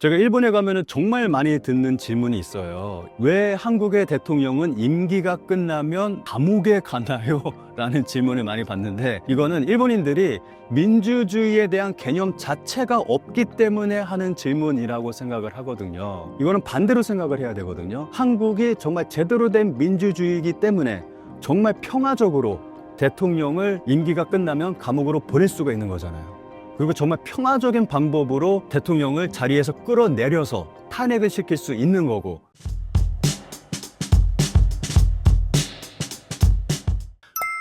제가 일본에 가면은 정말 많이 듣는 질문이 있어요. 왜 한국의 대통령은 임기가 끝나면 감옥에 가나요? 라는 질문을 많이 받는데, 이거는 일본인들이 민주주의에 대한 개념 자체가 없기 때문에 하는 질문이라고 생각을 하거든요. 이거는 반대로 생각을 해야 되거든요. 한국이 정말 제대로 된 민주주의이기 때문에 정말 평화적으로 대통령을 임기가 끝나면 감옥으로 보낼 수가 있는 거잖아요. 그리고 정말 평화적인 방법으로 대통령을 자리에서 끌어내려서 탄핵을 시킬 수 있는 거고.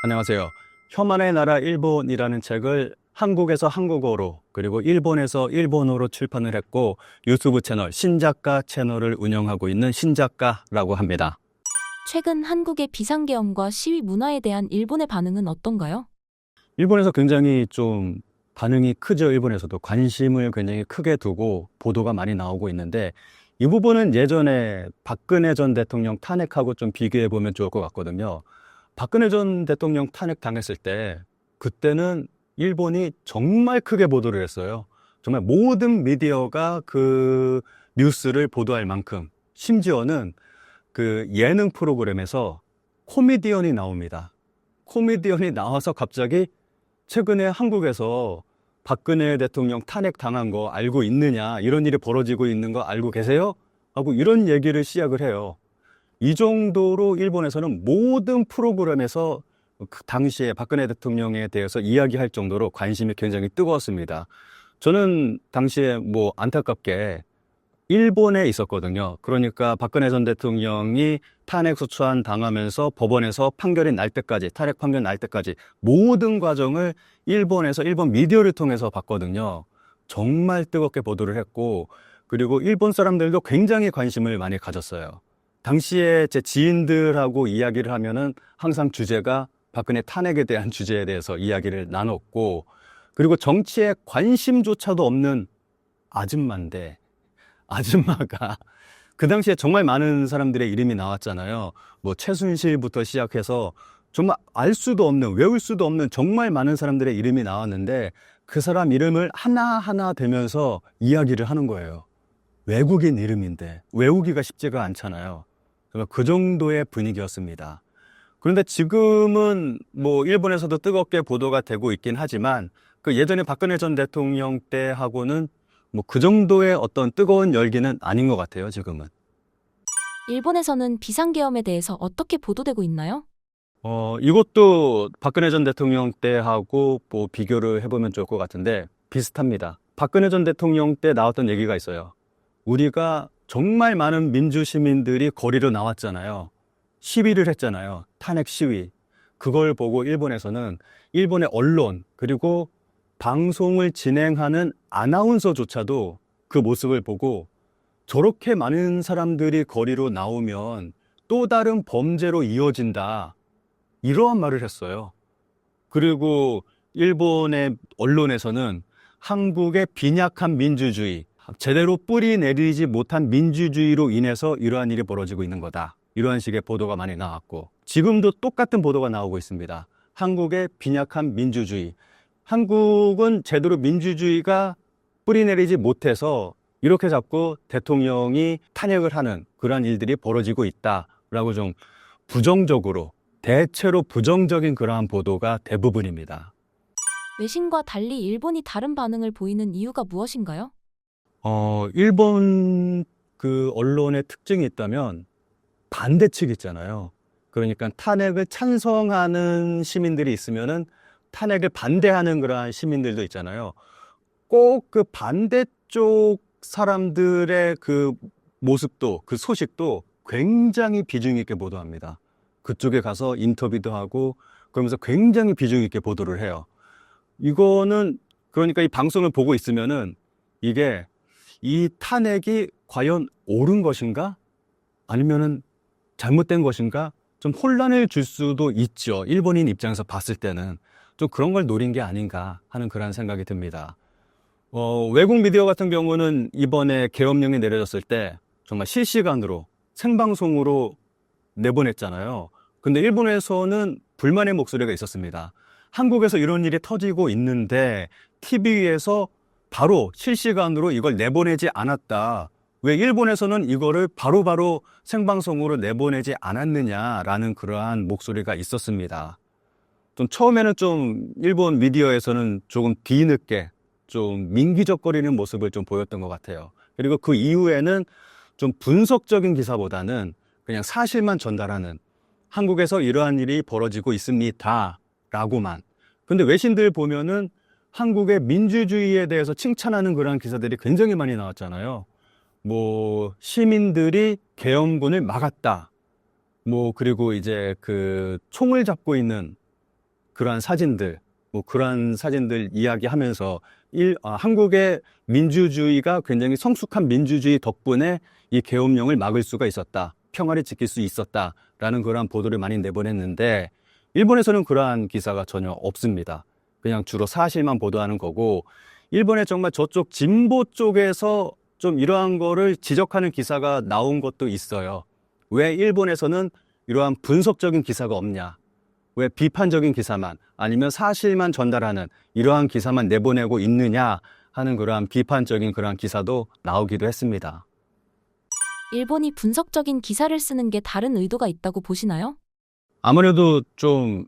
안녕하세요. 혐한의 나라 일본이라는 책을 한국에서 한국어로 그리고 일본에서 일본어로 출판을 했고, 유튜브 채널 신작가 채널을 운영하고 있는 신작가라고 합니다. 최근 한국의 비상계엄과 시위 문화에 대한 일본의 반응은 어떤가요? 일본에서 굉장히 좀 반응이 크죠. 일본에서도 관심을 굉장히 크게 두고 보도가 많이 나오고 있는데, 이 부분은 예전에 박근혜 전 대통령 탄핵하고 좀 비교해 보면 좋을 것 같거든요. 박근혜 전 대통령 탄핵 당했을 때 그때는 일본이 정말 크게 보도를 했어요. 정말 모든 미디어가 그 뉴스를 보도할 만큼, 심지어는 그 예능 프로그램에서 코미디언이 나옵니다. 코미디언이 나와서 갑자기 최근에 한국에서 박근혜 대통령 탄핵 당한 거 알고 있느냐, 이런 일이 벌어지고 있는 거 알고 계세요? 하고 이런 얘기를 시작을 해요. 이 정도로 일본에서는 모든 프로그램에서 그 당시에 박근혜 대통령에 대해서 이야기할 정도로 관심이 굉장히 뜨거웠습니다. 저는 당시에 안타깝게 일본에 있었거든요. 그러니까 박근혜 전 대통령이 탄핵 소추안 당하면서 법원에서 판결이 날 때까지, 탄핵 판결 날 때까지 모든 과정을 일본에서 일본 미디어를 통해서 봤거든요. 정말 뜨겁게 보도를 했고, 그리고 일본 사람들도 굉장히 관심을 많이 가졌어요. 당시에 제 지인들하고 이야기를 하면은 항상 주제가 박근혜 탄핵에 대한 주제에 대해서 이야기를 나눴고, 그리고 정치에 관심조차도 없는 아줌마가 그 당시에 정말 많은 사람들의 이름이 나왔잖아요. 최순실부터 시작해서 정말 알 수도 없는, 외울 수도 없는 정말 많은 사람들의 이름이 나왔는데, 그 사람 이름을 하나하나 대면서 이야기를 하는 거예요. 외국인 이름인데 외우기가 쉽지가 않잖아요. 그 정도의 분위기였습니다. 그런데 지금은 일본에서도 뜨겁게 보도가 되고 있긴 하지만, 그 예전에 박근혜 전 대통령 때하고는 그 정도의 어떤 뜨거운 열기는 아닌 것 같아요, 지금은. 일본에서는 비상계엄에 대해서 어떻게 보도되고 있나요? 이것도 박근혜 전 대통령 때하고 비교를 해보면 좋을 것 같은데, 비슷합니다. 박근혜 전 대통령 때 나왔던 얘기가 있어요. 우리가 정말 많은 민주 시민들이 거리로 나왔잖아요. 시위를 했잖아요. 탄핵 시위. 그걸 보고 일본에서는 일본의 언론, 그리고 방송을 진행하는 아나운서조차도 그 모습을 보고, 저렇게 많은 사람들이 거리로 나오면 또 다른 범죄로 이어진다, 이러한 말을 했어요. 그리고 일본의 언론에서는 한국의 빈약한 민주주의, 제대로 뿌리 내리지 못한 민주주의로 인해서 이러한 일이 벌어지고 있는 거다, 이러한 식의 보도가 많이 나왔고, 지금도 똑같은 보도가 나오고 있습니다. 한국의 빈약한 민주주의, 한국은 제대로 민주주의가 뿌리 내리지 못해서 이렇게 자꾸 대통령이 탄핵을 하는 그러한 일들이 벌어지고 있다라고 좀 부정적으로, 대체로 부정적인 그러한 보도가 대부분입니다. 외신과 달리 일본이 다른 반응을 보이는 이유가 무엇인가요? 일본 그 언론의 특징이 있다면 반대 측 있잖아요. 그러니까 탄핵을 찬성하는 시민들이 있으면은 탄핵을 반대하는 그러한 시민들도 있잖아요. 꼭 그 반대쪽 사람들의 그 모습도, 그 소식도 굉장히 비중 있게 보도합니다. 그쪽에 가서 인터뷰도 하고 그러면서 굉장히 비중 있게 보도를 해요. 이거는 그러니까 이 방송을 보고 있으면은 이게 이 탄핵이 과연 옳은 것인가? 아니면은 잘못된 것인가? 좀 혼란을 줄 수도 있죠. 일본인 입장에서 봤을 때는 좀 그런 걸 노린 게 아닌가 하는 그런 생각이 듭니다. 외국 미디어 같은 경우는 이번에 계엄령이 내려졌을 때 정말 실시간으로 생방송으로 내보냈잖아요. 근데 일본에서는 불만의 목소리가 있었습니다. 한국에서 이런 일이 터지고 있는데 TV에서 바로 실시간으로 이걸 내보내지 않았다. 왜 일본에서는 이거를 바로바로 생방송으로 내보내지 않았느냐라는 그러한 목소리가 있었습니다. 좀 처음에는 좀 일본 미디어에서는 조금 뒤늦게 좀 민기적거리는 모습을 좀 보였던 것 같아요. 그리고 그 이후에는 좀 분석적인 기사보다는 그냥 사실만 전달하는, 한국에서 이러한 일이 벌어지고 있습니다 라고만. 근데 외신들 보면은 한국의 민주주의에 대해서 칭찬하는 그런 기사들이 굉장히 많이 나왔잖아요. 뭐 시민들이 계엄군을 막았다. 뭐 그리고 이제 그 총을 잡고 있는 그러한 사진들, 뭐 그러한 사진들 이야기하면서 한국의 민주주의가 굉장히 성숙한 민주주의 덕분에 이 계엄령을 막을 수가 있었다. 평화를 지킬 수 있었다라는 그러한 보도를 많이 내보냈는데 일본에서는 그러한 기사가 전혀 없습니다. 그냥 주로 사실만 보도하는 거고, 일본의 정말 저쪽 진보 쪽에서 좀 이러한 거를 지적하는 기사가 나온 것도 있어요. 왜 일본에서는 이러한 분석적인 기사가 없냐? 왜 비판적인 기사만, 아니면 사실만 전달하는 이러한 기사만 내보내고 있느냐 하는 그러한 비판적인 그러한 기사도 나오기도 했습니다. 일본이 분석적인 기사를 쓰는 게 다른 의도가 있다고 보시나요? 아무래도 좀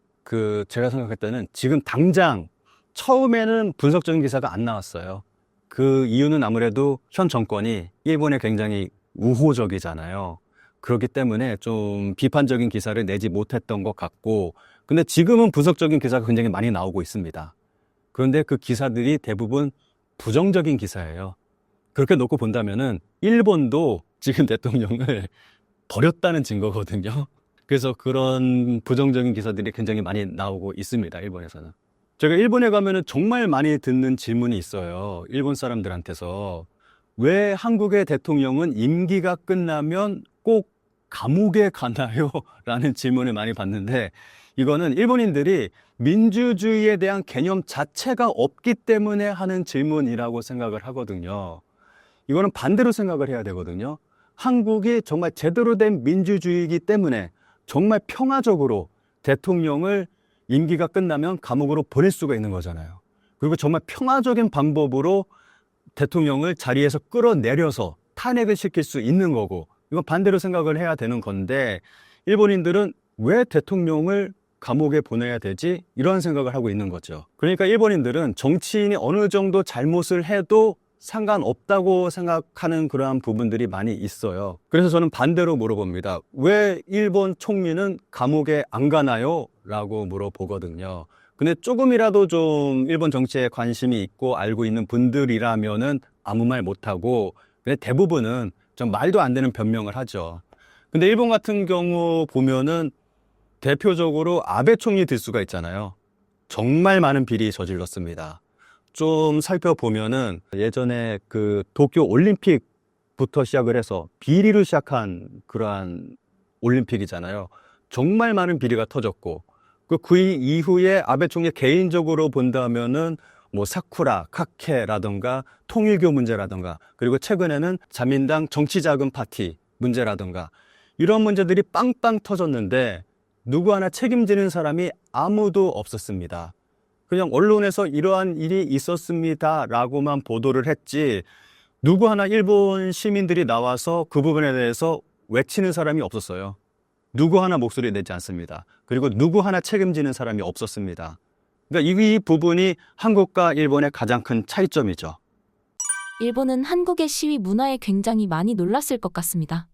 제가 생각할 때는 지금 당장 처음에는 분석적인 기사가 안 나왔어요. 그 이유는 아무래도 현 정권이 일본에 굉장히 우호적이잖아요. 그렇기 때문에 좀 비판적인 기사를 내지 못했던 것 같고, 근데 지금은 분석적인 기사가 굉장히 많이 나오고 있습니다. 그런데 그 기사들이 대부분 부정적인 기사예요. 그렇게 놓고 본다면은 일본도 지금 대통령을 버렸다는 증거거든요. 그래서 그런 부정적인 기사들이 굉장히 많이 나오고 있습니다, 일본에서는. 제가 일본에 가면은 정말 많이 듣는 질문이 있어요. 일본 사람들한테서. 왜 한국의 대통령은 임기가 끝나면 꼭 감옥에 가나요? 라는 질문을 많이 받는데, 이거는 일본인들이 민주주의에 대한 개념 자체가 없기 때문에 하는 질문이라고 생각을 하거든요. 이거는 반대로 생각을 해야 되거든요. 한국이 정말 제대로 된 민주주의이기 때문에 정말 평화적으로 대통령을 임기가 끝나면 감옥으로 보낼 수가 있는 거잖아요. 그리고 정말 평화적인 방법으로 대통령을 자리에서 끌어내려서 탄핵을 시킬 수 있는 거고, 이건 반대로 생각을 해야 되는 건데, 일본인들은 왜 대통령을 감옥에 보내야 되지? 이런 생각을 하고 있는 거죠. 그러니까 일본인들은 정치인이 어느 정도 잘못을 해도 상관없다고 생각하는 그러한 부분들이 많이 있어요. 그래서 저는 반대로 물어봅니다. 왜 일본 총리는 감옥에 안 가나요? 라고 물어보거든요. 근데 조금이라도 좀 일본 정치에 관심이 있고 알고 있는 분들이라면은 아무 말 못하고, 근데 대부분은 좀 말도 안 되는 변명을 하죠. 근데 일본 같은 경우 보면은 대표적으로 아베 총리 들 수가 있잖아요. 정말 많은 비리 저질렀습니다. 좀 살펴보면은 예전에 그 도쿄 올림픽부터 시작을 해서 비리로 시작한 그러한 올림픽이잖아요. 정말 많은 비리가 터졌고, 그 이후에 아베 총리 개인적으로 본다면은 뭐 사쿠라, 카케라던가 통일교 문제라던가, 그리고 최근에는 자민당 정치자금 파티 문제라던가, 이런 문제들이 빵빵 터졌는데 누구 하나 책임지는 사람이 아무도 없었습니다. 그냥 언론에서 이러한 일이 있었습니다 라고만 보도를 했지, 누구 하나 일본 시민들이 나와서 그 부분에 대해서 외치는 사람이 없었어요. 누구 하나 목소리 내지 않습니다. 그리고 누구 하나 책임지는 사람이 없었습니다. 그러니까 이 부분이 한국과 일본의 가장 큰 차이점이죠. 일본은 한국의 시위 문화에 굉장히 많이 놀랐을 것 같습니다.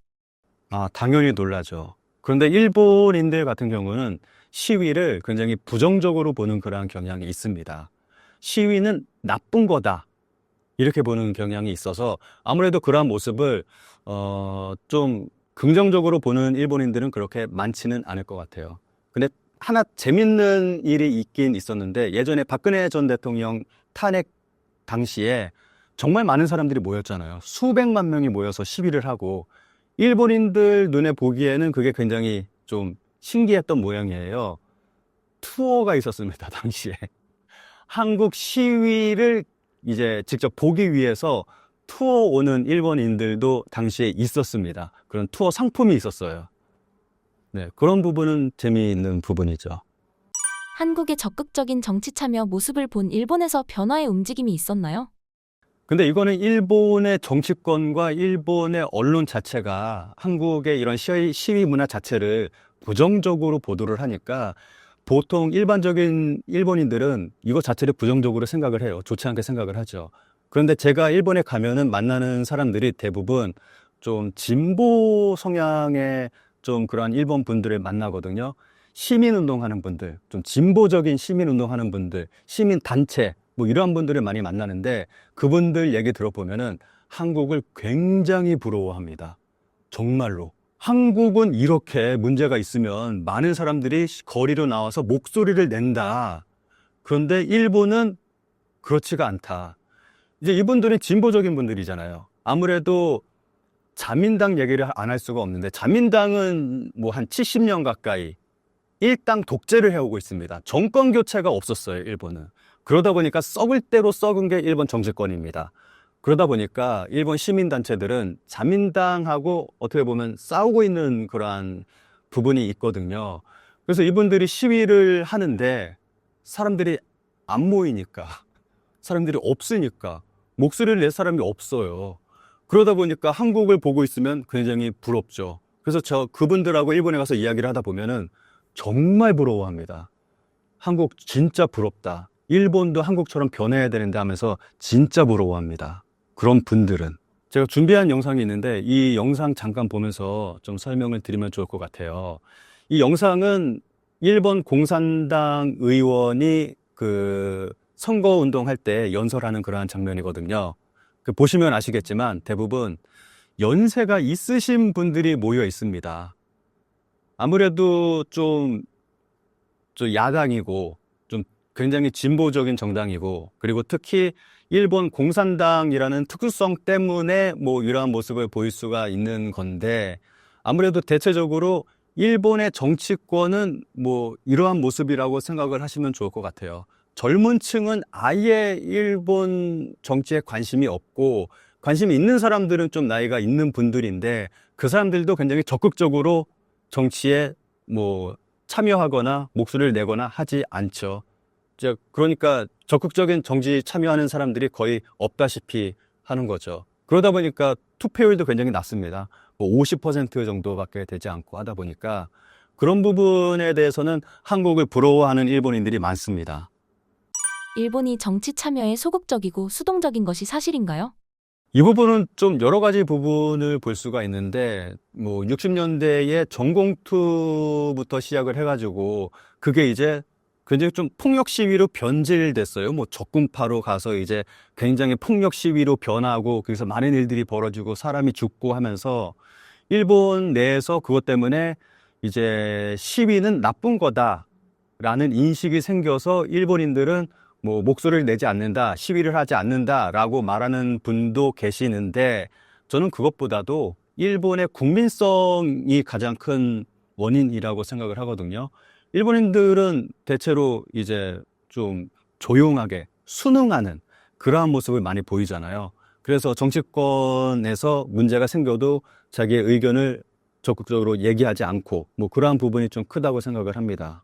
당연히 놀라죠. 그런데 일본인들 같은 경우는 시위를 굉장히 부정적으로 보는 그러한 경향이 있습니다. 시위는 나쁜 거다, 이렇게 보는 경향이 있어서 아무래도 그러한 모습을 좀 긍정적으로 보는 일본인들은 그렇게 많지는 않을 것 같아요. 근데 하나 재밌는 일이 있긴 있었는데, 예전에 박근혜 전 대통령 탄핵 당시에 정말 많은 사람들이 모였잖아요. 수백만 명이 모여서 시위를 하고, 일본인들 눈에 보기에는 그게 굉장히 좀 신기했던 모양이에요. 투어가 있었습니다, 당시에. 한국 시위를 이제 직접 보기 위해서 투어 오는 일본인들도 당시에 있었습니다. 그런 투어 상품이 있었어요. 네, 그런 부분은 재미있는 부분이죠. 한국의 적극적인 정치 참여 모습을 본 일본에서 변화의 움직임이 있었나요? 근데 이거는 일본의 정치권과 일본의 언론 자체가 한국의 이런 시위 문화 자체를 부정적으로 보도를 하니까 보통 일반적인 일본인들은 이거 자체를 부정적으로 생각을 해요. 좋지 않게 생각을 하죠. 그런데 제가 일본에 가면은 만나는 사람들이 대부분 좀 진보 성향의 좀 그러한 일본 분들을 만나거든요. 시민운동하는 분들, 좀 진보적인 시민운동하는 분들, 시민단체, 뭐 이러한 분들을 많이 만나는데 그분들 얘기 들어보면은 한국을 굉장히 부러워합니다. 정말로. 한국은 이렇게 문제가 있으면 많은 사람들이 거리로 나와서 목소리를 낸다. 그런데 일본은 그렇지가 않다. 이제 이분들은 진보적인 분들이잖아요. 아무래도 자민당 얘기를 안 할 수가 없는데 자민당은 뭐 한 70년 가까이 일당 독재를 해오고 있습니다. 정권 교체가 없었어요, 일본은. 그러다 보니까 썩을 대로 썩은 게 일본 정치권입니다. 그러다 보니까 일본 시민단체들은 자민당하고 어떻게 보면 싸우고 있는 그러한 부분이 있거든요. 그래서 이분들이 시위를 하는데 사람들이 안 모이니까, 사람들이 없으니까, 목소리를 낼 사람이 없어요. 그러다 보니까 한국을 보고 있으면 굉장히 부럽죠. 그래서 그분들하고 일본에 가서 이야기를 하다 보면은 정말 부러워합니다. 한국 진짜 부럽다. 일본도 한국처럼 변해야 되는데 하면서 진짜 부러워합니다. 그런 분들은. 제가 준비한 영상이 있는데 이 영상 잠깐 보면서 좀 설명을 드리면 좋을 것 같아요. 이 영상은 일본 공산당 의원이 그 선거운동 할 때 연설하는 그러한 장면이거든요. 보시면 아시겠지만 대부분 연세가 있으신 분들이 모여 있습니다. 아무래도 좀 야당이고 좀 굉장히 진보적인 정당이고 그리고 특히 일본 공산당이라는 특수성 때문에 뭐 이러한 모습을 보일 수가 있는 건데 아무래도 대체적으로 일본의 정치권은 뭐 이러한 모습이라고 생각을 하시면 좋을 것 같아요. 젊은 층은 아예 일본 정치에 관심이 없고 관심이 있는 사람들은 좀 나이가 있는 분들인데 그 사람들도 굉장히 적극적으로 정치에 뭐 참여하거나 목소리를 내거나 하지 않죠. 그러니까 적극적인 정치 참여하는 사람들이 거의 없다시피 하는 거죠. 그러다 보니까 투표율도 굉장히 낮습니다. 뭐 50% 정도밖에 되지 않고 하다 보니까 그런 부분에 대해서는 한국을 부러워하는 일본인들이 많습니다. 일본이 정치 참여에 소극적이고 수동적인 것이 사실인가요? 이 부분은 좀 여러 가지 부분을 볼 수가 있는데 뭐 60년대에 전공투부터 시작을 해가지고 그게 이제 굉장히 좀 폭력 시위로 변질됐어요. 뭐 적군파로 가서 이제 굉장히 폭력 시위로 변하고 거기서 많은 일들이 벌어지고 사람이 죽고 하면서 일본 내에서 그것 때문에 이제 시위는 나쁜 거다라는 인식이 생겨서 일본인들은 뭐 목소리를 내지 않는다, 시위를 하지 않는다라고 말하는 분도 계시는데 저는 그것보다도 일본의 국민성이 가장 큰 원인이라고 생각을 하거든요. 일본인들은 대체로 이제 좀 조용하게 순응하는 그러한 모습을 많이 보이잖아요. 그래서 정치권에서 문제가 생겨도 자기의 의견을 적극적으로 얘기하지 않고 뭐 그러한 부분이 좀 크다고 생각을 합니다.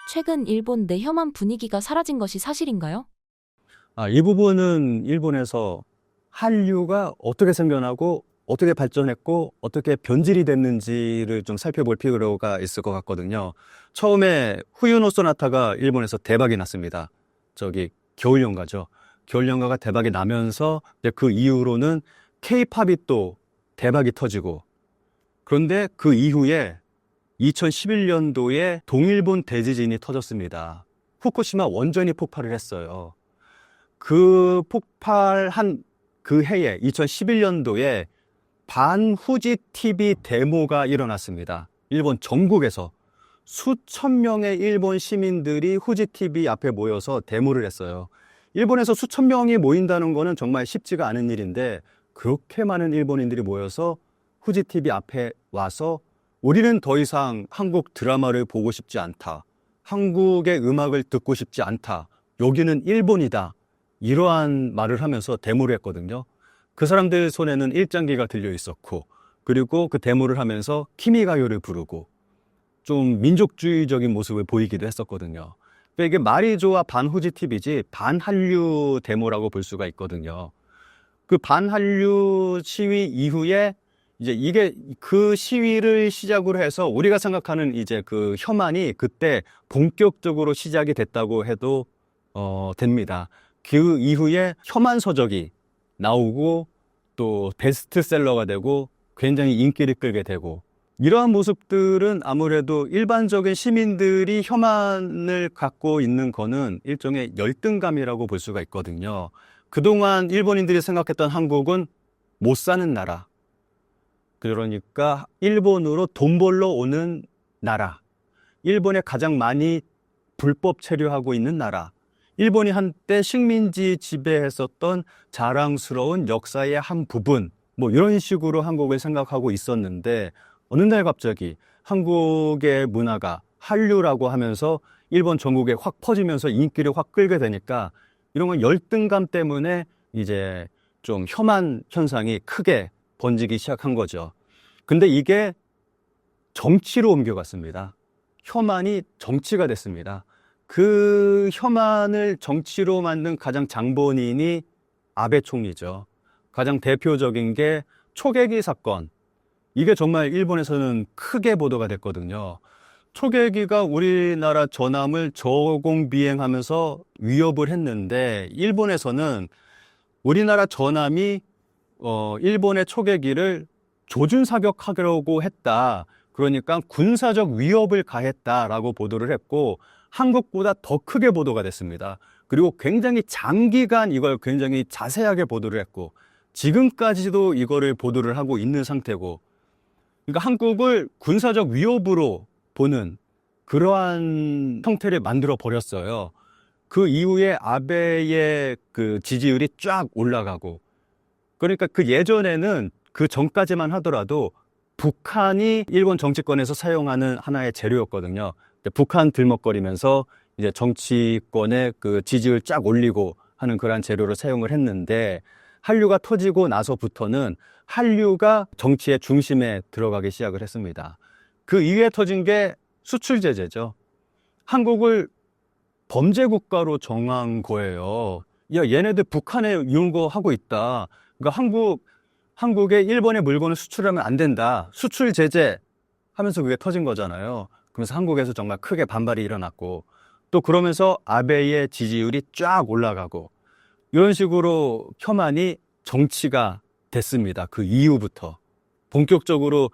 최근 일본 내 혐한 분위기가 사라진 것이 사실인가요? 이 부분은 일본에서 한류가 어떻게 생겨나고 어떻게 발전했고 어떻게 변질이 됐는지를 좀 살펴볼 필요가 있을 것 같거든요. 처음에 후유노 소나타가 일본에서 대박이 났습니다. 겨울연가죠. 겨울연가가 대박이 나면서 이제 그 이후로는 K-팝이 또 대박이 터지고 그런데 그 이후에 2011년도에 동일본 대지진이 터졌습니다. 후쿠시마 원전이 폭발을 했어요. 그 폭발한 그 해에 2011년도에 반후지 TV 데모가 일어났습니다. 일본 전국에서 수천 명의 일본 시민들이 후지 TV 앞에 모여서 데모를 했어요. 일본에서 수천 명이 모인다는 거는 정말 쉽지가 않은 일인데 그렇게 많은 일본인들이 모여서 후지 TV 앞에 와서 우리는 더 이상 한국 드라마를 보고 싶지 않다. 한국의 음악을 듣고 싶지 않다. 여기는 일본이다. 이러한 말을 하면서 데모를 했거든요. 그 사람들 손에는 일장기가 들려 있었고 그리고 그 데모를 하면서 키미가요를 부르고 좀 민족주의적인 모습을 보이기도 했었거든요. 그러니까 이게 말이 좋아 반후지 TV지 반한류 데모라고 볼 수가 있거든요. 그 반한류 시위 이후에 이제 이게 그 시위를 시작으로 해서 우리가 생각하는 이제 그 혐한이 그때 본격적으로 시작이 됐다고 해도 됩니다. 그 이후에 혐한 서적이 나오고 또 베스트셀러가 되고 굉장히 인기를 끌게 되고 이러한 모습들은 아무래도 일반적인 시민들이 혐한을 갖고 있는 거는 일종의 열등감이라고 볼 수가 있거든요. 그동안 일본인들이 생각했던 한국은 못 사는 나라. 그러니까 일본으로 돈 벌러 오는 나라. 일본에 가장 많이 불법 체류하고 있는 나라. 일본이 한때 식민지 지배했었던 자랑스러운 역사의 한 부분. 뭐 이런 식으로 한국을 생각하고 있었는데 어느 날 갑자기 한국의 문화가 한류라고 하면서 일본 전국에 확 퍼지면서 인기를 확 끌게 되니까 이런 건 열등감 때문에 이제 좀 혐한 현상이 크게 번지기 시작한 거죠. 근데 이게 정치로 옮겨갔습니다. 혐한이 정치가 됐습니다. 그 혐한을 정치로 만든 가장 장본인이 아베 총리죠. 가장 대표적인 게 초계기 사건. 이게 정말 일본에서는 크게 보도가 됐거든요. 초계기가 우리나라 전함을 저공 비행하면서 위협을 했는데 일본에서는 우리나라 전함이 일본의 초계기를 조준 사격하려고 했다. 그러니까 군사적 위협을 가했다라고 보도를 했고 한국보다 더 크게 보도가 됐습니다. 그리고 굉장히 장기간 이걸 굉장히 자세하게 보도를 했고 지금까지도 이거를 보도를 하고 있는 상태고 그러니까 한국을 군사적 위협으로 보는 그러한 형태를 만들어 버렸어요. 그 이후에 아베의 그 지지율이 쫙 올라가고 그러니까 그 예전에는 그 전까지만 하더라도 북한이 일본 정치권에서 사용하는 하나의 재료였거든요. 북한 들먹거리면서 이제 정치권의 그 지지율 쫙 올리고 하는 그러한 재료를 사용을 했는데 한류가 터지고 나서부터는 한류가 정치의 중심에 들어가기 시작을 했습니다. 그 이후에 터진 게 수출 제재죠. 한국을 범죄 국가로 정한 거예요. 야, 얘네들 북한에 이런 거 하고 있다. 그러니까 한국에 일본의 물건을 수출하면 안 된다. 수출 제재 하면서 그게 터진 거잖아요. 그러면서 한국에서 정말 크게 반발이 일어났고 또 그러면서 아베의 지지율이 쫙 올라가고 이런 식으로 혐한이 정치가 됐습니다. 그 이후부터 본격적으로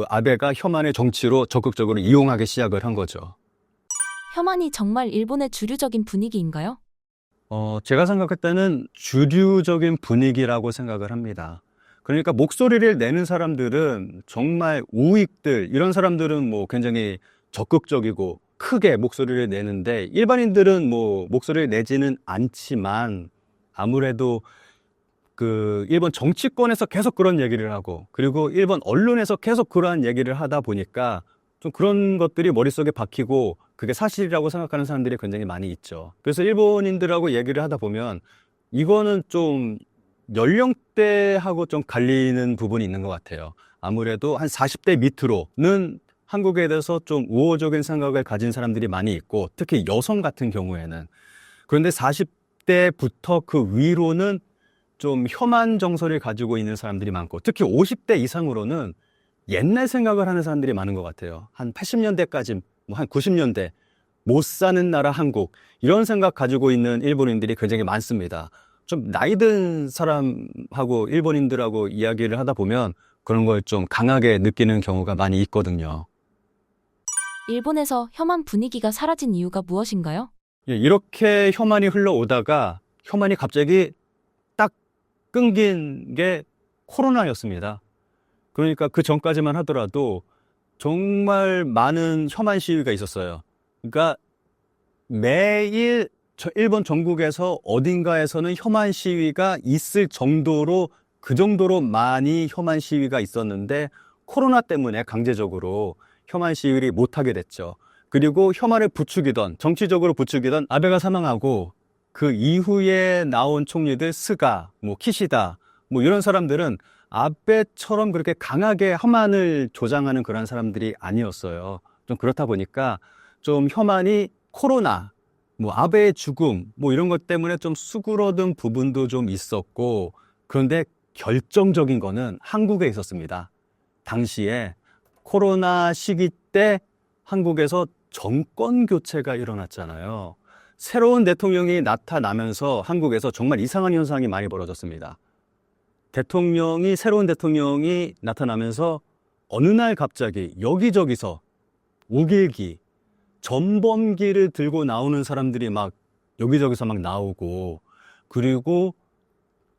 아베가 혐한의 정치로 적극적으로 이용하기 시작을 한 거죠. 혐한이 정말 일본의 주류적인 분위기인가요? 제가 생각할 때는 주류적인 분위기라고 생각을 합니다. 그러니까 목소리를 내는 사람들은 정말 우익들, 이런 사람들은 뭐 굉장히 적극적이고 크게 목소리를 내는데 일반인들은 뭐 목소리를 내지는 않지만 아무래도 그 일본 정치권에서 계속 그런 얘기를 하고 그리고 일본 언론에서 계속 그러한 얘기를 하다 보니까 좀 그런 것들이 머릿속에 박히고 그게 사실이라고 생각하는 사람들이 굉장히 많이 있죠. 그래서 일본인들하고 얘기를 하다 보면 이거는 좀 연령대하고 좀 갈리는 부분이 있는 것 같아요. 아무래도 한 40대 밑으로는 한국에 대해서 좀 우호적인 생각을 가진 사람들이 많이 있고 특히 여성 같은 경우에는 그런데 40대부터 그 위로는 좀 혐한 정서를 가지고 있는 사람들이 많고 특히 50대 이상으로는 옛날 생각을 하는 사람들이 많은 것 같아요. 한 80년대까지, 뭐 한 90년대 못 사는 나라 한국 이런 생각 가지고 있는 일본인들이 굉장히 많습니다. 좀 나이 든 사람하고 일본인들하고 이야기를 하다 보면 그런 걸 좀 강하게 느끼는 경우가 많이 있거든요. 일본에서 혐한 분위기가 사라진 이유가 무엇인가요? 예, 이렇게 혐한이 흘러오다가 혐한이 갑자기 딱 끊긴 게 코로나였습니다. 그러니까 그 전까지만 하더라도 정말 많은 혐한 시위가 있었어요. 그러니까 매일 일본 전국에서 어딘가에서는 혐한 시위가 있을 정도로 그 정도로 많이 혐한 시위가 있었는데 코로나 때문에 강제적으로 혐한 시위를 못하게 됐죠. 그리고 혐한을 부추기던 정치적으로 부추기던 아베가 사망하고 그 이후에 나온 총리들 스가, 뭐 키시다 뭐 이런 사람들은 아베처럼 그렇게 강하게 혐한을 조장하는 그런 사람들이 아니었어요. 좀 그렇다 보니까 좀 혐한이 코로나, 뭐 아베의 죽음, 뭐 이런 것 때문에 좀 수그러든 부분도 좀 있었고 그런데 결정적인 거는 한국에 있었습니다. 당시에 코로나 시기 때 한국에서 정권 교체가 일어났잖아요. 새로운 대통령이 나타나면서 한국에서 정말 이상한 현상이 많이 벌어졌습니다. 새로운 대통령이 나타나면서 어느 날 갑자기 여기저기서 우길기, 전범기를 들고 나오는 사람들이 막 여기저기서 막 나오고, 그리고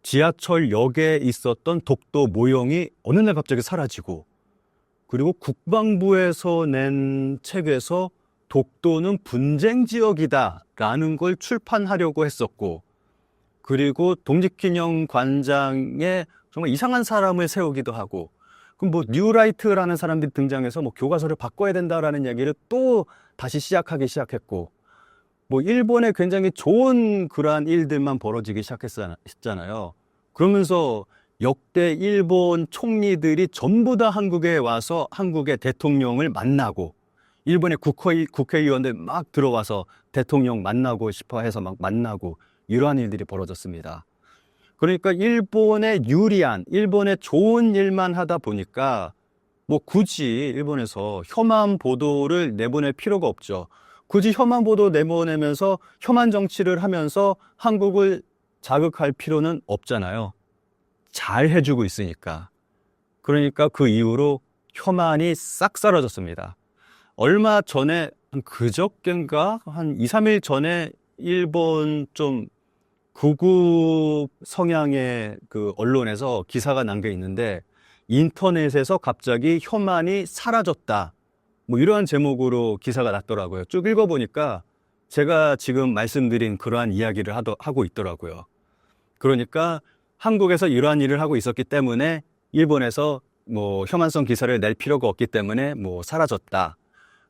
지하철역에 있었던 독도 모형이 어느 날 갑자기 사라지고, 그리고 국방부에서 낸 책에서 독도는 분쟁 지역이다라는 걸 출판하려고 했었고, 그리고 독립기념관장에 정말 이상한 사람을 세우기도 하고, 그럼 뭐 뉴라이트라는 사람들이 등장해서 뭐 교과서를 바꿔야 된다라는 얘기를 또 다시 시작하기 시작했고, 뭐 일본에 굉장히 좋은 그러한 일들만 벌어지기 시작했잖아요. 그러면서 역대 일본 총리들이 전부 다 한국에 와서 한국의 대통령을 만나고, 일본의 국회의원들 막 들어와서 대통령 만나고 싶어 해서 막 만나고, 이러한 일들이 벌어졌습니다. 그러니까 일본에 유리한, 일본에 좋은 일만 하다 보니까 뭐 굳이 일본에서 혐한 보도를 내보낼 필요가 없죠. 굳이 혐한 보도 내보내면서 혐한 정치를 하면서 한국을 자극할 필요는 없잖아요. 잘 해주고 있으니까. 그러니까 그 이후로 혐한이 싹 사라졌습니다. 얼마 전에, 그저껜가? 한 2, 3일 전에 일본 좀 극우 성향의 그 언론에서 기사가 난 게 있는데, 인터넷에서 갑자기 혐한이 사라졌다, 뭐 이러한 제목으로 기사가 났더라고요. 쭉 읽어보니까 제가 지금 말씀드린 그러한 이야기를 하고 있더라고요. 그러니까 한국에서 이러한 일을 하고 있었기 때문에 일본에서 뭐 혐한성 기사를 낼 필요가 없기 때문에 뭐 사라졌다,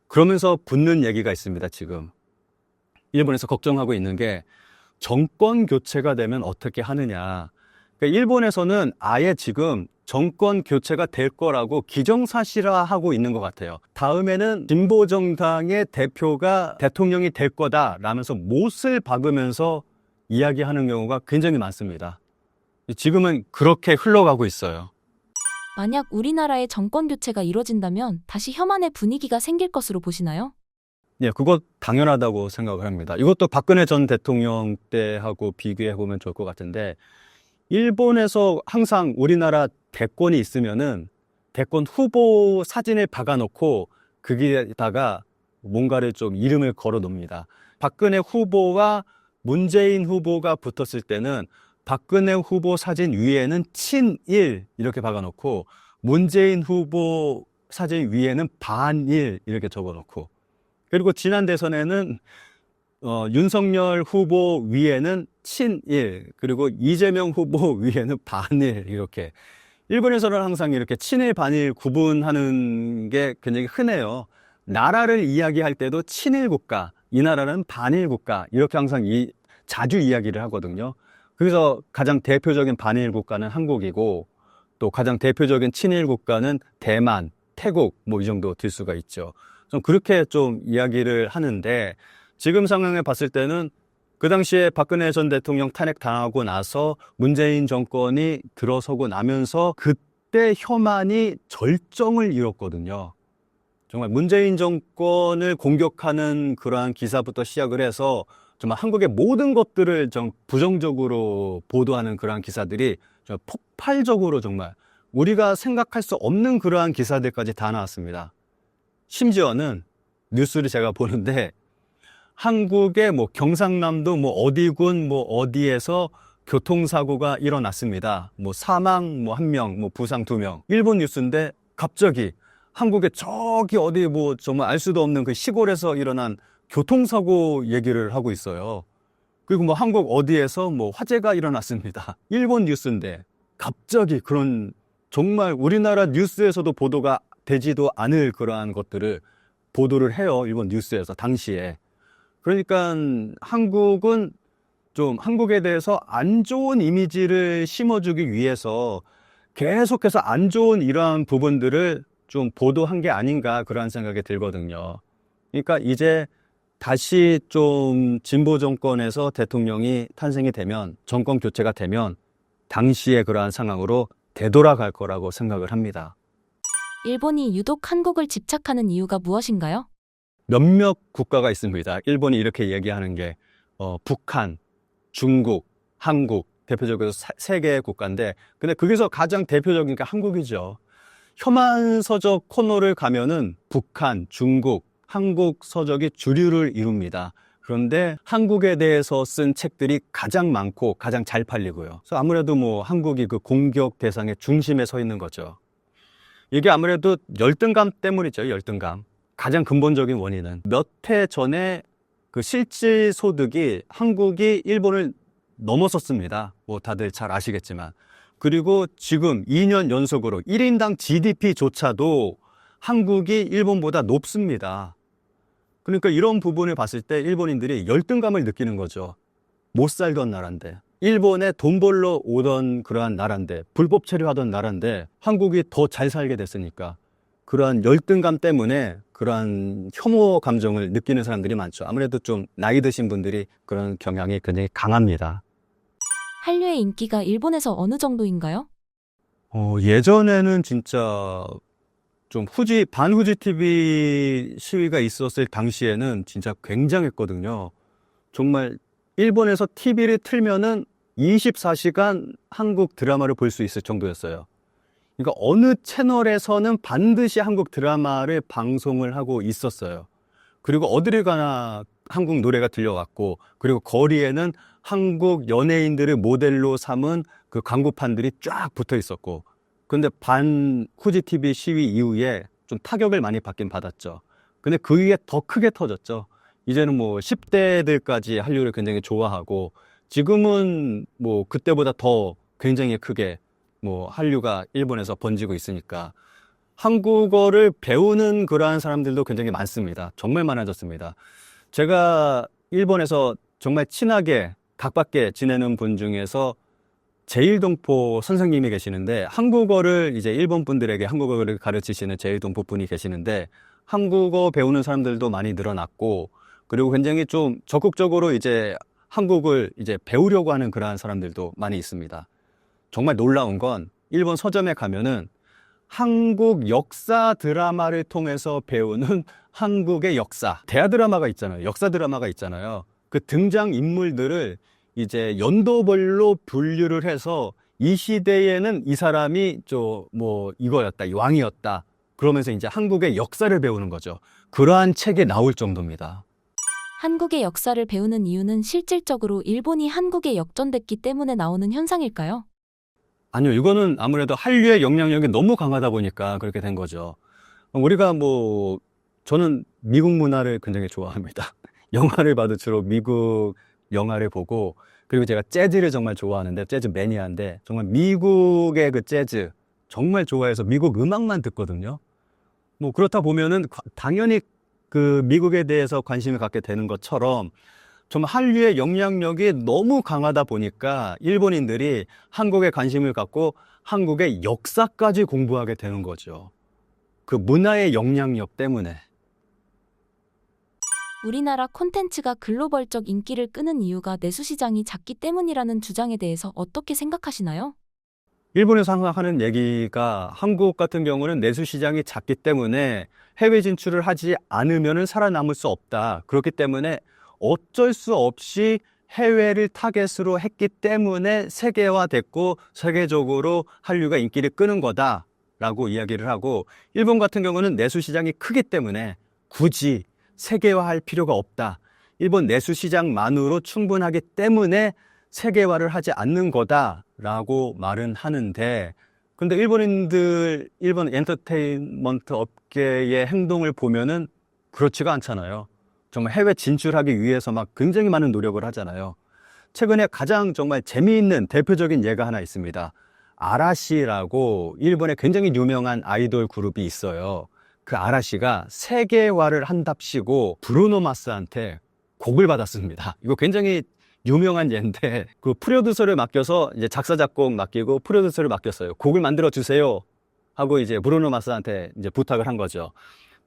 그러면서 붙는 얘기가 있습니다. 지금 일본에서 걱정하고 있는 게, 정권 교체가 되면 어떻게 하느냐. 그러니까 일본에서는 아예 지금 정권 교체가 될 거라고 기정사실화하고 있는 것 같아요. 다음에는 진보정당의 대표가 대통령이 될 거다라면서 못을 박으면서 이야기하는 경우가 굉장히 많습니다. 지금은 그렇게 흘러가고 있어요. 만약 우리나라의 정권 교체가 이뤄진다면 다시 혐한의 분위기가 생길 것으로 보시나요? 예, 그거 당연하다고 생각을 합니다. 이것도 박근혜 전 대통령 때하고 비교해 보면 좋을 것 같은데, 일본에서 항상 우리나라 대권이 있으면은 대권 후보 사진을 박아놓고 거기에다가 뭔가를 좀 이름을 걸어 놓습니다. 박근혜 후보와 문재인 후보가 붙었을 때는 박근혜 후보 사진 위에는 친일 이렇게 박아놓고, 문재인 후보 사진 위에는 반일 이렇게 적어놓고, 그리고 지난 대선에는 윤석열 후보 위에는 친일, 그리고 이재명 후보 위에는 반일, 이렇게. 일본에서는 항상 이렇게 친일, 반일 구분하는 게 굉장히 흔해요. 나라를 이야기할 때도 친일 국가, 이 나라는 반일 국가, 이렇게 항상 자주 이야기를 하거든요. 그래서 가장 대표적인 반일 국가는 한국이고, 또 가장 대표적인 친일 국가는 대만, 태국, 뭐 이 정도 들 수가 있죠. 좀 그렇게 좀 이야기를 하는데, 지금 상황에 봤을 때는 그 당시에 박근혜 전 대통령 탄핵당하고 나서 문재인 정권이 들어서고 나면서 그때 혐한이 절정을 이뤘거든요. 정말 문재인 정권을 공격하는 그러한 기사부터 시작을 해서 정말 한국의 모든 것들을 좀 부정적으로 보도하는 그러한 기사들이 정말 폭발적으로, 정말 우리가 생각할 수 없는 그러한 기사들까지 다 나왔습니다. 심지어는 뉴스를 제가 보는데, 한국의 뭐 경상남도 뭐 어디군 뭐 어디에서 교통사고가 일어났습니다. 뭐 사망 뭐 1명, 뭐 부상 2명. 일본 뉴스인데 갑자기 한국의 저기 어디 뭐 정말 알 수도 없는 그 시골에서 일어난 교통사고 얘기를 하고 있어요. 그리고 뭐 한국 어디에서 뭐 화재가 일어났습니다. 일본 뉴스인데 갑자기 그런, 정말 우리나라 뉴스에서도 보도가 되지도 않을 그러한 것들을 보도를 해요. 일본 뉴스에서 당시에. 그러니까 한국은 좀 한국에 대해서 안 좋은 이미지를 심어주기 위해서 계속해서 안 좋은 이러한 부분들을 좀 보도한 게 아닌가, 그런 생각이 들거든요. 그러니까 이제 다시 좀 진보 정권에서 대통령이 탄생이 되면, 정권 교체가 되면 당시의 그러한 상황으로 되돌아갈 거라고 생각을 합니다. 일본이 유독 한국을 집착하는 이유가 무엇인가요? 몇몇 국가가 있습니다. 일본이 이렇게 얘기하는 게 북한, 중국, 한국 대표적으로 세 개의 국가인데, 근데 거기서 가장 대표적인 게 한국이죠. 혐한 서적 코너를 가면은 북한, 중국, 한국 서적이 주류를 이룹니다. 그런데 한국에 대해서 쓴 책들이 가장 많고 가장 잘 팔리고요. 그래서 아무래도 뭐 한국이 그 공격 대상의 중심에 서 있는 거죠. 이게 아무래도 열등감 때문이죠. 열등감. 가장 근본적인 원인은 몇 해 전에 그 실질 소득이 한국이 일본을 넘어섰습니다. 뭐 다들 잘 아시겠지만. 그리고 지금 2년 연속으로 1인당 GDP조차도 한국이 일본보다 높습니다. 그러니까 이런 부분을 봤을 때 일본인들이 열등감을 느끼는 거죠. 못 살던 나라인데, 일본에 돈 벌러 오던 그러한 나라인데, 불법 체류하던 나라인데 한국이 더 잘 살게 됐으니까 그러한 열등감 때문에 그러한 혐오 감정을 느끼는 사람들이 많죠. 아무래도 좀 나이 드신 분들이 그런 경향이 굉장히 강합니다. 한류의 인기가 일본에서 어느 정도인가요? 예전에는 진짜 좀 반후지 TV 시위가 있었을 당시에는 진짜 굉장했거든요. 정말 일본에서 TV를 틀면은 24시간 한국 드라마를 볼 수 있을 정도였어요. 그러니까 어느 채널에서는 반드시 한국 드라마를 방송을 하고 있었어요. 그리고 어디를 가나 한국 노래가 들려왔고, 그리고 거리에는 한국 연예인들을 모델로 삼은 그 광고판들이 쫙 붙어 있었고, 근데 반후지 TV 시위 이후에 좀 타격을 많이 받긴 받았죠. 근데 그 위에 더 크게 터졌죠. 이제는 뭐 10대들까지 한류를 굉장히 좋아하고, 지금은 뭐 그때보다 더 굉장히 크게 뭐 한류가 일본에서 번지고 있으니까 한국어를 배우는 그러한 사람들도 굉장히 많습니다. 정말 많아졌습니다. 제가 일본에서 정말 친하게 가깝게 지내는 분 중에서 제일동포 선생님이 계시는데, 한국어를 이제 일본 분들에게 한국어를 가르치시는 제일동포 분이 계시는데, 한국어 배우는 사람들도 많이 늘어났고, 그리고 굉장히 좀 적극적으로 이제 한국을 이제 배우려고 하는 그러한 사람들도 많이 있습니다. 정말 놀라운 건 일본 서점에 가면은 한국 역사 드라마를 통해서 배우는 한국의 역사, 대하 드라마가 있잖아요. 역사 드라마가 있잖아요. 그 등장 인물들을 이제 연도별로 분류를 해서 이 시대에는 이 사람이 이거였다, 이 왕이었다. 그러면서 이제 한국의 역사를 배우는 거죠. 그러한 책이 나올 정도입니다. 한국의 역사를 배우는 이유는 실질적으로 일본이 한국에 역전됐기 때문에 나오는 현상일까요? 아니요, 이거는 아무래도 한류의 영향력이 너무 강하다 보니까 그렇게 된 거죠. 우리가 저는 미국 문화를 굉장히 좋아합니다. 영화를 봐도 주로 미국 영화를 보고, 그리고 제가 재즈를 정말 좋아하는데, 재즈 매니아인데, 정말 미국의 그 재즈 정말 좋아해서 미국 음악만 듣거든요. 뭐 그렇다 보면은 당연히 그 미국에 대해서 관심을 갖게 되는 것처럼, 좀 한류의 영향력이 너무 강하다 보니까 일본인들이 한국에 관심을 갖고 한국의 역사까지 공부하게 되는 거죠. 그 문화의 영향력 때문에. 우리나라 콘텐츠가 글로벌적 인기를 끄는 이유가 내수 시장이 작기 때문이라는 주장에 대해서 어떻게 생각하시나요? 일본에서 항상 하는 얘기가, 한국 같은 경우는 내수 시장이 작기 때문에 해외 진출을 하지 않으면 살아남을 수 없다. 그렇기 때문에 어쩔 수 없이 해외를 타겟으로 했기 때문에 세계화됐고 세계적으로 한류가 인기를 끄는 거다라고 이야기를 하고, 일본 같은 경우는 내수 시장이 크기 때문에 굳이 세계화할 필요가 없다. 일본 내수 시장만으로 충분하기 때문에 세계화를 하지 않는 거다라고 말은 하는데, 근데 일본 엔터테인먼트 업계의 행동을 보면은 그렇지가 않잖아요. 정말 해외 진출하기 위해서 막 굉장히 많은 노력을 하잖아요. 최근에 가장 정말 재미있는 대표적인 예가 하나 있습니다. 아라시라고 일본에 굉장히 유명한 아이돌 그룹이 있어요. 그 아라시가 세계화를 한답시고 브루노 마스한테 곡을 받았습니다. 이거 굉장히 유명한 예인데, 그 프로듀서를 맡겨서 이제 작사 작곡 맡기고 프로듀서를 맡겼어요. 곡을 만들어 주세요 하고 이제 브루노 마스한테 이제 부탁을 한 거죠.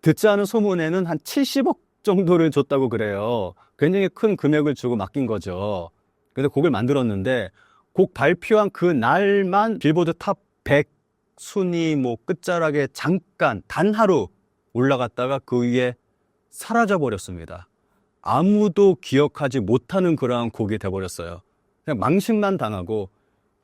듣지 않은 소문에는 한 70억 정도를 줬다고 그래요. 굉장히 큰 금액을 주고 맡긴 거죠. 그래서 곡을 만들었는데, 곡 발표한 그 날만 빌보드 탑 100 순위 뭐 끝자락에 잠깐 단 하루 올라갔다가 그 위에 사라져 버렸습니다. 아무도 기억하지 못하는 그러한 곡이 돼버렸어요. 그냥 망신만 당하고,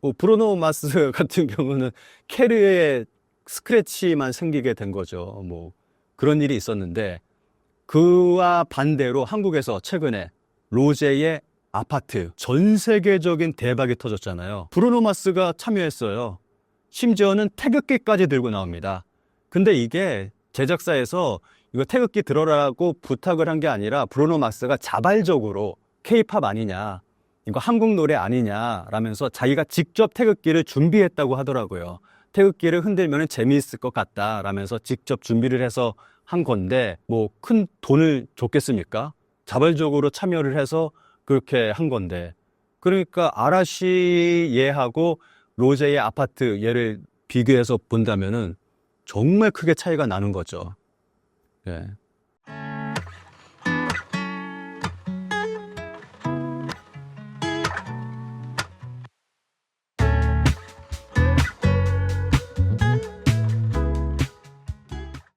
뭐 브루노 마스 같은 경우는 캐리의 스크래치만 생기게 된 거죠. 뭐 그런 일이 있었는데, 그와 반대로 한국에서 최근에 로제의 아파트 전 세계적인 대박이 터졌잖아요. 브루노 마스가 참여했어요. 심지어는 태극기까지 들고 나옵니다. 근데 이게 제작사에서 이거 태극기 들어라고 부탁을 한 게 아니라 브루노 마스가 자발적으로 케이팝 아니냐, 이거 한국 노래 아니냐 라면서 자기가 직접 태극기를 준비했다고 하더라고요. 태극기를 흔들면 재미있을 것 같다 라면서 직접 준비를 해서 한 건데, 뭐 큰 돈을 줬겠습니까? 자발적으로 참여를 해서 그렇게 한 건데, 그러니까 아라시 얘하고 로제의 아파트 얘를 비교해서 본다면은 정말 크게 차이가 나는 거죠. 예.